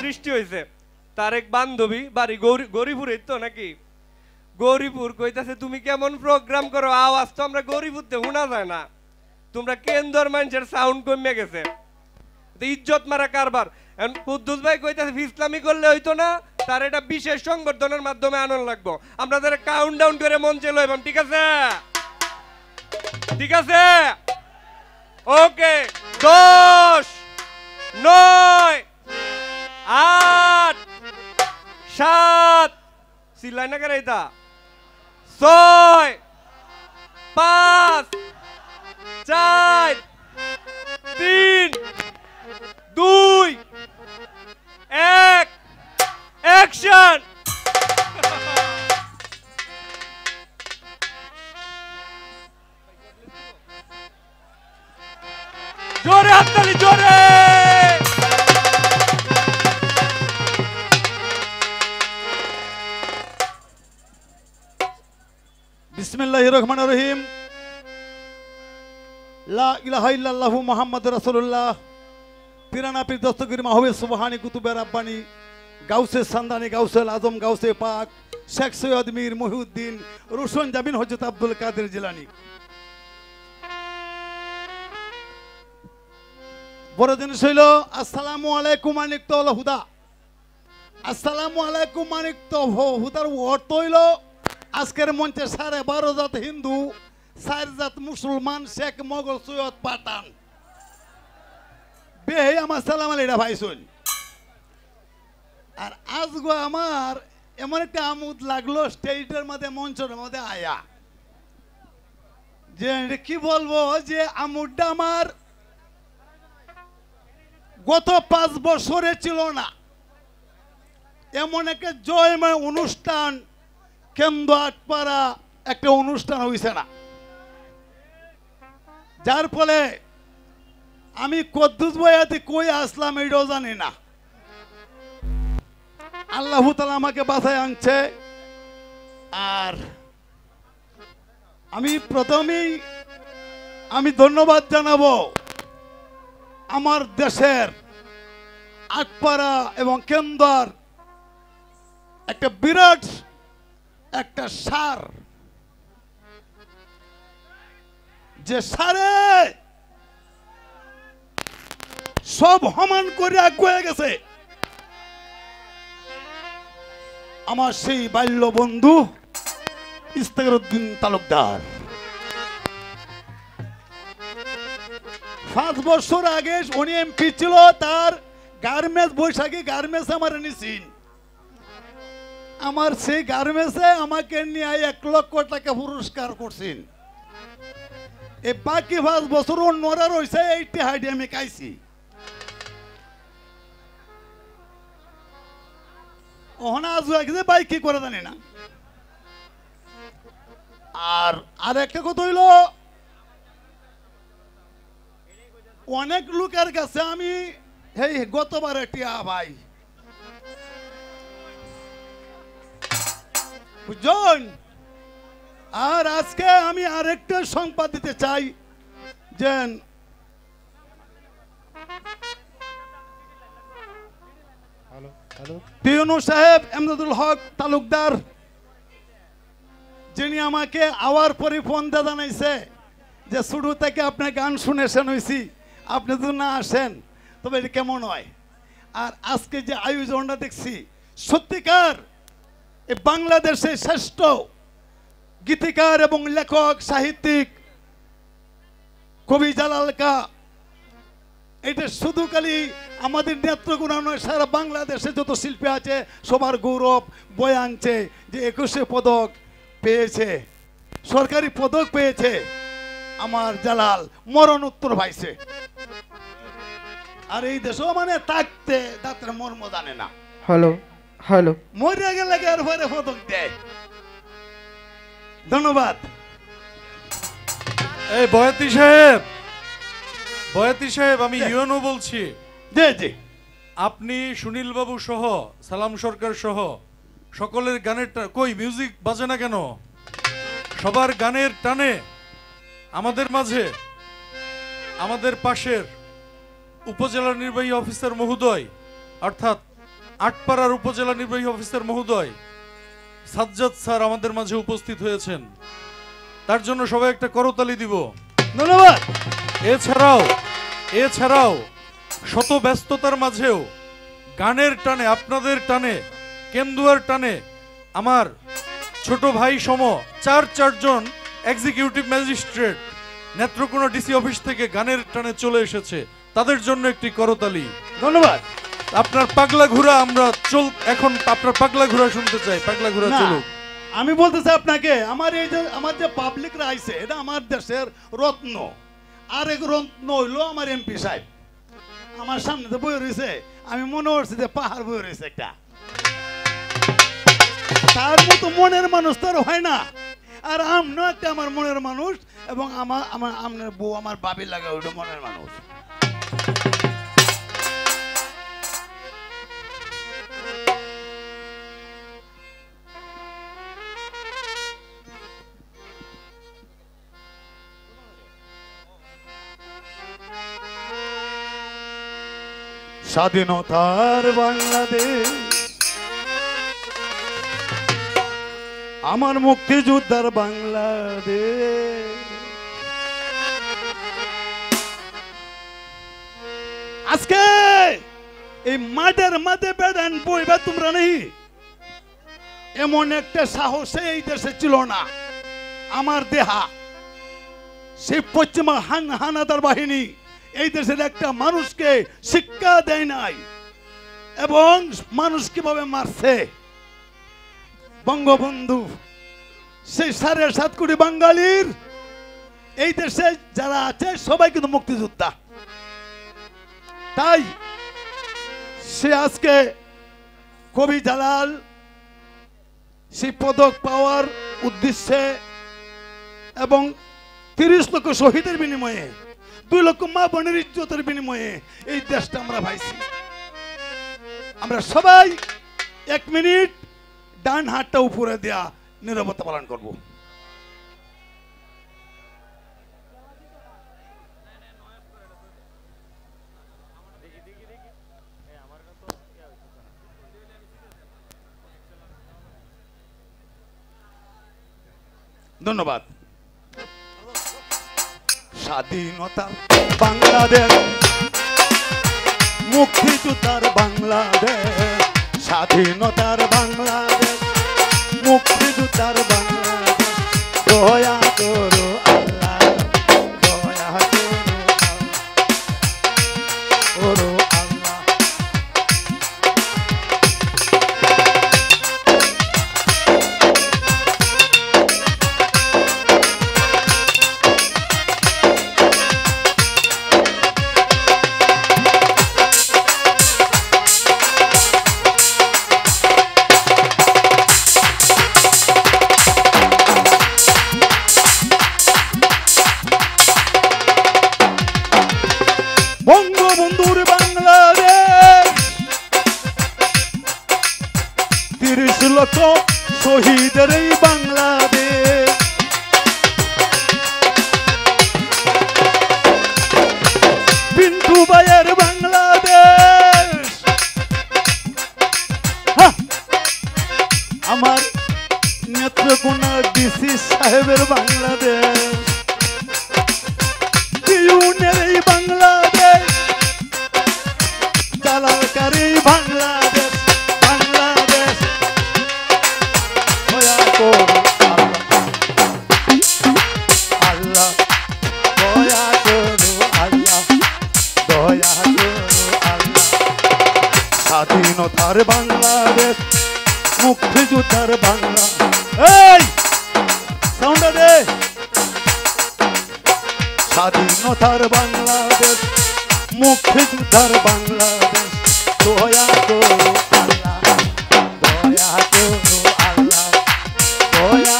বৃষ্টি হয়েছে। তার এক বান্ধবী বাড়ি গৌরীপুরে তো নাকি, গৌরীপুর কইতাছে তুমি কেমন প্রোগ্রাম করো, আওয়াজ তো আমরা গৌরীপুরতে শোনা যায় না, তোমরা কেন্দ্র মানুষের সাউন্ড কমে গেছে, ইজ্জত মারা কারবার। কুদ্দুস ভাই কইতাছে ইসলামি করলে হইতো না, তার এটা বিশেষ সংবর্ধনার মাধ্যমে আনন্দ লাগবো, আমরা তারা কাউন্টডাউন করে মঞ্চে লইবাম। ঠিক আছে, ঠিক আছে, ওকে। 10 9 8 7 সিলাই না করে এটা 6 5 4 3 2 1 অ্যাকশন। জোরে হাততালি, জোরে। বিসমিল্লাহির রহমানির রহিম। লা ইলাহা ইল্লাল্লাহু মুহাম্মাদুর রাসূলুল্লাহ। পিরানা পীর দস্তগীর মাহবুব সুবহানী কুতুবে রাব্বানী গাউসে সান্দানি গাউসে আজম গাউসে পাক শেখ সৈয়দ মীর মহিউদ্দিন রোশন জামিন হযরত আব্দুল কাদের জিলানী। বড় জিনিস হইল আসসালামু আলাইকুম মানিকতল হুদা। আসসালামু আলাইকুম মানিকতল হুদার অর্থ হইল আজকের মঞ্চে 12.5 জাত হিন্দু, 4 জাত মুসলমান, শেখ মোগল সৈয়দ পাঠান বেহে আমার সালাম আলাইরা ভাইসুন। আর আজগো আমার এমন একটা আমোদ লাগলো স্টেজের মধ্যে, মঞ্চের মধ্যে আয়া, যে কি বলবো, যে আমোদটা আমার গত 5 বছরে ছিল না। এমন একটা জয়ময় অনুষ্ঠান কেন্দ্র আটপাড়া একটা অনুষ্ঠান হইছে না, যার ফলে আমি কদ্দুস বয়াতে কই আসলাম এটাও জানি না। আল্লাহ তাআলা আমাকে বাঁচায় আনছে। আর আমি প্রথমেই ধন্যবাদ জানাবো আমার দেশের আটপাড়া এবং কেন্দ্র একটা বিরাট একটা সার, যে সারে সব সমান করে আগুয়ে গেছে। আমার সেই বাল্য বন্ধু ইস্তেকরউদ্দিন তালুকদার 5 বছর আগে উনি এমপি ছিল, তার গার্মেন্টস বৈশাখী গার্মেন্টস আমার নিছেন। আমার সেই গার্মেন্টসে আমাকে নিয়ে 1 লক্ষ টাকা পুরস্কার করছেন। এই বাকি 5 বছর অন্যরা রয়েছে, এইটি হাইডি আমি খাইছি। ওহনা আজ একদিন বাইক কি করে জানি না। আর একটা কথা হইল, অনেক লোকের কাছে আমি এই গতবার টিয়া ভাই বুঝছেন। আর আজকে আমি আরেকটা সংবাদ দিতে চাই, যে পিয়নু সাহেব এমদাদুল হক তালুকদার, যিনি আমাকে আওয়ার পরে ফোন দিয়ে জানাইছে যে শুরু থেকে আপনি গান শুনেছেন হয়েছি, আপনি যদি না আসেন তবে এটা কেমন হয়। আর আজকে যে আয়োজনটা দেখছি, সত্যিকার এই বাংলাদেশের শ্রেষ্ঠ গীতিকার এবং লেখক সাহিত্যিক কবি জালাল কা, এটা শুধু খালি আমাদের নেত্রকোনা নয়, সারা বাংলাদেশে যত শিল্পী আছে সবার গৌরব বয়ে আনছে, যে 21 পদক পেয়েছে, সরকারি পদক পেয়েছে আমার জালাল, মরণোত্তর পাইছে। আর এই দেশও মানে থাকতে দাঁতের মর্ম জানে না। হ্যালো হ্যালো, মরে গেলে এর পরে পদক দেয়। ধন্যবাদ। এই বয়াতি সাহেব, বয়াতি সাহেব, আমি ইউএনও বলছি। জি জি, আপনি সুনীল বাবু সহ সালাম সরকার সহ সকলের গানের কই মিউজিক বাজে না কেন? সবার গানের টানে আমাদের মাঝে আমাদের পাশের উপজেলা নির্বাহী অফিসার মহোদয় অর্থাৎ আটপাড়ার উপজেলা নির্বাহী অফিসার মহোদয় সাজ্জাদ স্যার আমাদের মাঝে উপস্থিত হয়েছেন, তার জন্য সবাই একটা করতালি দিব। ধন্যবাদ। এছাড়াও শত ব্যস্ততার মাঝেও গানের টানে, আপনাদের টানে, কেন্দুয়ার টানে আমার ছোট ভাই সম চারজন executive magistrate Netrokona DC office থেকে গানের টানে চলে এসেছে, তাদের জন্য একটি করতালি। ধন্যবাদ। আপনার পাগলা ঘোড়া এখন আপনার পাগলা ঘোড়া শুনতে চাই, পাগলা ঘোড়া চলুক। আমি বলতে চাই আপনাকে, আমার যে পাবলিকরা আইছে এটা আমার দেশের রত্ন, আর এক রত্ন হইলো আমার এমপি সাহেব। আমার সামনে তো বই রয়েছে, আমি মনে করছি যে পাহাড় বই রয়েছে একটা, তার মতো মনের মানুষ তো হয় না। আর আমরাও একটা আমার মনের মানুষ, এবং আমার বউ আমার বাবির লাগে ওইটা মনের মানুষ। স্বাধীনতার বাংলাদেশ আমার মুক্তিযোদ্ধার বাংলাদেশ, আজকে এই মাঠের মাঝে বেড়ান বইবা তোমরা নেই, এমন একটা সাহস এই দেশে ছিল না। আমার দেহা সেই পশ্চিমা হানাদার বাহিনী এই দেশের একটা মানুষকে শিক্ষা দেয় নাই, এবং মানুষ কিভাবে মারছে। বঙ্গবন্ধু সেই 7.5 কোটি বাঙালির এই দেশে যারা আছে সবাই কিন্তু মুক্তিযোদ্ধা। তাই সে আজকে কবি জালাল সেই পদক পাওয়ার উদ্দেশ্যে এবং 30 লক্ষ শহীদের বিনিময়ে 2 লক্ষ মা বোনের ইজ্জতের বিনিময়ে এই দেশটা আমরা পাইছি। আমরা সবাই 1 মিনিট ডান হাতটা উপরে দেয়া নীরবতা পালন করব। ধন্যবাদ। স্বাধীনতা বাংলাদেশ, মুক্তিযোদ্ধার বাংলাদেশ, স্বাধীনতার বাংলাদেশ, মুক্তিযোদ্ধার বাংলাদেশ, দয়া করো আল্লাহ, দয়া করো আল্লাহ। বঙ্গবন্ধুর বাংলাদেশ, 30 লক্ষ শহীদের এই বাংলাদেশ, পিন্টু ভাইয়ের বাংলাদেশ, আমার নেত্রকোনা ডিসি সাহেবের বাংলাদেশ, পিউনের এই বাংলাদেশ, জালালকার এই বাংলাদেশ, বাংলাদেশ দয়া করো আল্লাহ, দয়া করো আল্লাহ, দয়া করো আল্লাহ। স্বাধীনতার বাংলাদেশ, মুক্তিযোদ্ধার বাংলা, এই সাউন্ডটা দে। স্বাধীনতার বাংলাদেশ, মুক্তিযোদ্ধার বাংলাদেশ, দয়া করো আল্লাহ, দয়া করো আল্লাহ, দয়া